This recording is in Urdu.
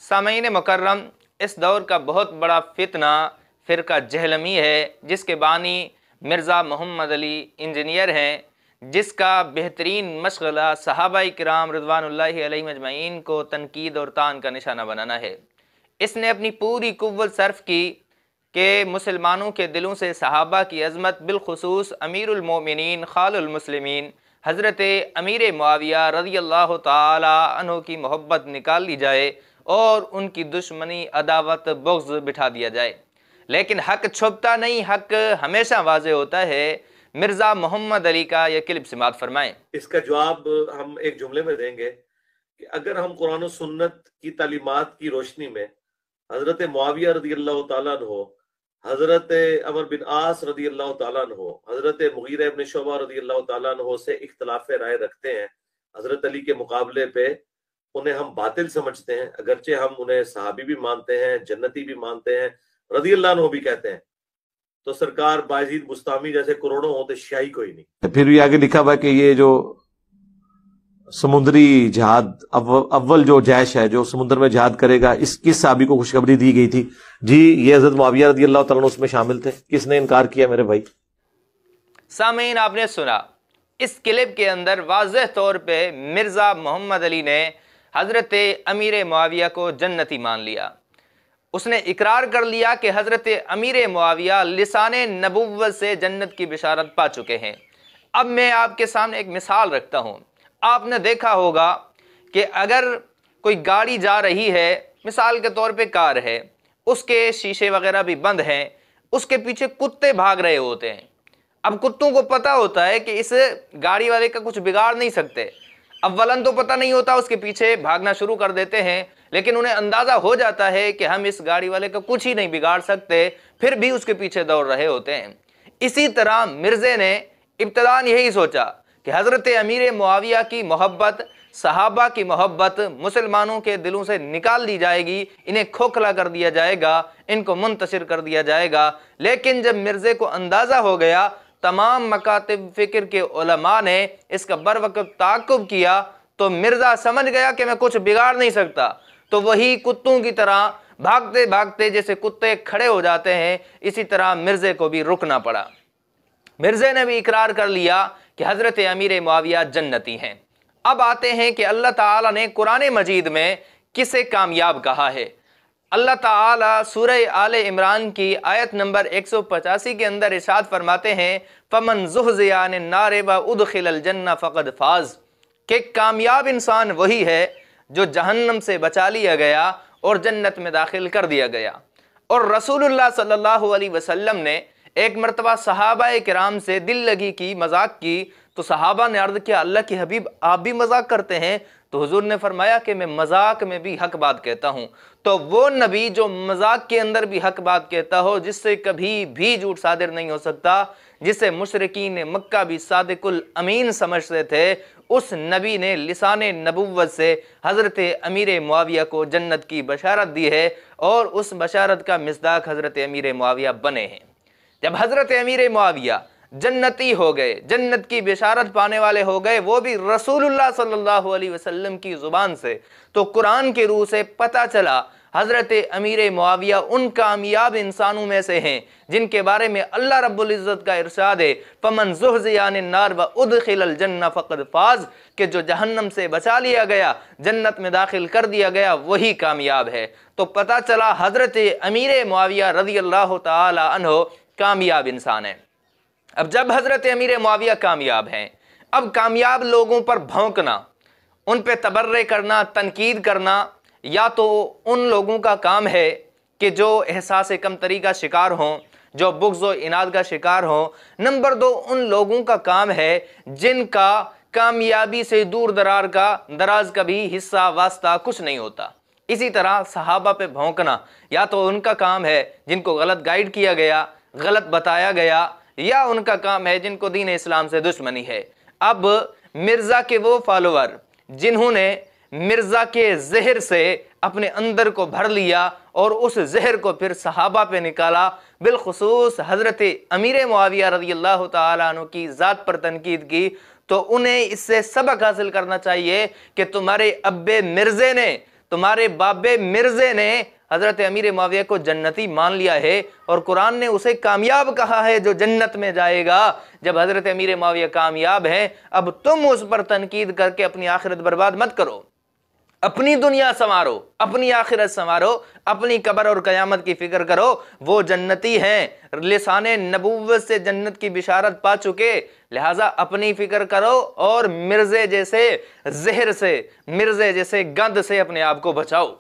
سامعین مکرم، اس دور کا بہت بڑا فتنہ فرقہ جہلمی ہے، جس کے بانی مرزا محمد علی انجینئر ہیں، جس کا بہترین مشغلہ صحابہ کرام رضوان اللہ علیہم اجمعین کو تنقید اور طعن کا نشانہ بنانا ہے۔ اس نے اپنی پوری قوت صرف کی کہ مسلمانوں کے دلوں سے صحابہ کی عظمت، بالخصوص امیر المومنین خال المسلمین حضرت امیر معاویہ رضی اللہ تعالی عنہ کی محبت نکال لی جائے اور ان کی دشمنی، عداوت، بغض بٹھا دیا جائے۔ لیکن حق چھپتا نہیں، حق ہمیشہ واضح ہوتا ہے۔ مرزا محمد علی کا یہ کلپ سماعت فرمائیں۔ اس کا جواب ہم ایک جملے میں دیں گے کہ اگر ہم قرآن و سنت کی تعلیمات کی روشنی میں حضرت معاویہ رضی اللہ تعالیٰ عنہ، حضرت عمر بن عاص رضی اللہ تعالیٰ عنہ، حضرت مغیرہ ابن شعبہ رضی اللہ تعالیٰ عنہ سے اختلاف رائے رکھتے ہیں، حضرت علی کے مقابلے پہ انہیں ہم باطل سمجھتے ہیں، اگرچہ ہم انہیں صحابی بھی مانتے ہیں، جنتی بھی مانتے ہیں، رضی اللہ عنہ بھی کہتے ہیں، تو سرکار باجید بستامی جیسے کروڑوں ہوتے شیعی کوئی نہیں۔ پھر بھی آگے لکھا ہوا ہے کہ یہ جو سمندری جہاد اول جو جیش ہے جو سمندر میں جہاد کرے گا، اس کس صحابی کو خوشخبری دی گئی تھی؟ جی یہ حضرت معاویہ رضی اللہ تعالیٰ عنہ اس میں شامل تھے۔ کس نے انکار کیا میرے بھائی؟ سامعین، آپ نے سنا، اس کلپ کے اندر واضح طور پہ مرزا محمد علی نے حضرت امیر معاویہ کو جنتی مان لیا۔ اس نے اقرار کر لیا کہ حضرت امیر معاویہ لسان نبوت سے جنت کی بشارت پا چکے ہیں۔ اب میں آپ کے سامنے ایک مثال رکھتا ہوں۔ آپ نے دیکھا ہوگا کہ اگر کوئی گاڑی جا رہی ہے، مثال کے طور پہ کار ہے، اس کے شیشے وغیرہ بھی بند ہیں، اس کے پیچھے کتے بھاگ رہے ہوتے ہیں۔ اب کتوں کو پتہ ہوتا ہے کہ اس گاڑی والے کا کچھ بگاڑ نہیں سکتے، اولاً تو پتہ نہیں ہوتا، اس کے پیچھے بھاگنا شروع کر دیتے ہیں، لیکن انہیں اندازہ ہو جاتا ہے کہ ہم اس گاڑی والے کا کچھ ہی نہیں بگاڑ سکتے، پھر بھی اس کے پیچھے دوڑ رہے ہوتے ہیں۔ اسی طرح مرزے نے ابتداءً یہی سوچا کہ حضرت امیر معاویہ کی محبت، صحابہ کی محبت مسلمانوں کے دلوں سے نکال دی جائے گی، انہیں کھوکھلا کر دیا جائے گا، ان کو منتشر کر دیا جائے گا۔ لیکن جب مرزے کو اندازہ ہو گیا، تمام مکاتب فکر کے علماء نے اس کا بروقت تعاقب کیا، تو مرزا سمجھ گیا کہ میں کچھ بگاڑ نہیں سکتا، تو وہی کتوں کی طرح بھاگتے بھاگتے جیسے کتے کھڑے ہو جاتے ہیں، اسی طرح مرزے کو بھی رکنا پڑا۔ مرزے نے بھی اقرار کر لیا کہ حضرت امیر معاویہ جنتی ہیں۔ اب آتے ہیں کہ اللہ تعالیٰ نے قرآن مجید میں کسے کامیاب کہا ہے۔ اللہ تعالیٰ سورہ آل عمران کی آیت نمبر 185 کے اندر ارشاد فرماتے ہیں، فَمَنْ زُحْزِحَ عَنِ النَّارِ وَأُدْخِلَ الْجَنَّةَ فَقَدْ فَازَ، کہ کامیاب انسان وہی ہے جو جہنم سے بچا لیا گیا اور جنت میں داخل کر دیا گیا۔ اور رسول اللہ صلی اللہ علیہ وسلم نے ایک مرتبہ صحابہ کرام سے دل لگی کی، مذاق کی، تو صحابہ نے عرض کیا، اللہ کے حبیب آپ بھی مذاق کرتے ہیں؟ تو حضور نے فرمایا کہ میں مذاق میں بھی حق بات کہتا ہوں۔ تو وہ نبی جو مذاق کے اندر بھی حق بات کہتا ہو، جس سے کبھی بھی جھوٹ صادر نہیں ہو سکتا، جسے مشرکین مکہ بھی صادق الامین سمجھتے تھے، اس نبی نے لسان نبوت سے حضرت امیر معاویہ کو جنت کی بشارت دی ہے، اور اس بشارت کا مصداق حضرت امیر معاویہ بنے ہیں۔ جب حضرت امیر معاویہ جنتی ہو گئے، جنت کی بشارت پانے والے ہو گئے، وہ بھی رسول اللہ صلی اللہ علیہ وسلم کی زبان سے، تو قرآن کے روح سے پتہ چلا حضرت امیر معاویہ ان کامیاب انسانوں میں سے ہیں جن کے بارے میں اللہ رب العزت کا ارشاد ہے، فَمَنْ زُحْزِحَ عَنِ النَّارِ وَأُدْخِلَ الْجَنَّةَ فَقَدْ فَازَ، کہ جو جہنم سے بچا لیا گیا، جنت میں داخل کر دیا گیا، وہی کامیاب ہے۔ تو پتہ چلا حضرت امیر معاویہ رضی اللہ تعالی عنہ کامیاب انسان ہیں۔ اب جب حضرت امیر معاویہ کامیاب ہیں، اب کامیاب لوگوں پر بھونکنا، ان پہ تبرئے کرنا، تنقید کرنا، یا تو ان لوگوں کا کام ہے کہ جو احساس کمتری کا شکار ہوں، جو بغض و عناد کا شکار ہوں۔ نمبر دو، ان لوگوں کا کام ہے جن کا کامیابی سے دور دراز کا بھی حصہ واسطہ کچھ نہیں ہوتا۔ اسی طرح صحابہ پہ بھونکنا، یا تو ان کا کام ہے جن کو غلط گائیڈ کیا گیا، غلط بتایا گیا، یا ان کا کام ہے جن کو دین اسلام سے دشمنی ہے۔ اب مرزا کے وہ فالوور جنہوں نے مرزا کے زہر سے اپنے اندر کو بھر لیا اور اس زہر کو پھر صحابہ پہ نکالا، بالخصوص حضرت امیر معاویہ رضی اللہ تعالیٰ عنہ کی ذات پر تنقید کی، تو انہیں اس سے سبق حاصل کرنا چاہیے کہ تمہارے ابے مرزے نے تمہارے بابے مرزے نے حضرت امیر معاویہ کو جنتی مان لیا ہے اور قرآن نے اسے کامیاب کہا ہے جو جنت میں جائے گا۔ جب حضرت امیر معاویہ کامیاب ہیں، اب تم اس پر تنقید کر کے اپنی آخرت برباد مت کرو، اپنی دنیا سنوارو، اپنی آخرت سنوارو، اپنی قبر اور قیامت کی فکر کرو۔ وہ جنتی ہیں، لسان نبوت سے جنت کی بشارت پا چکے، لہٰذا اپنی فکر کرو اور مرزے جیسے زہر سے، مرزے جیسے گند سے اپنے آپ کو بچاؤ۔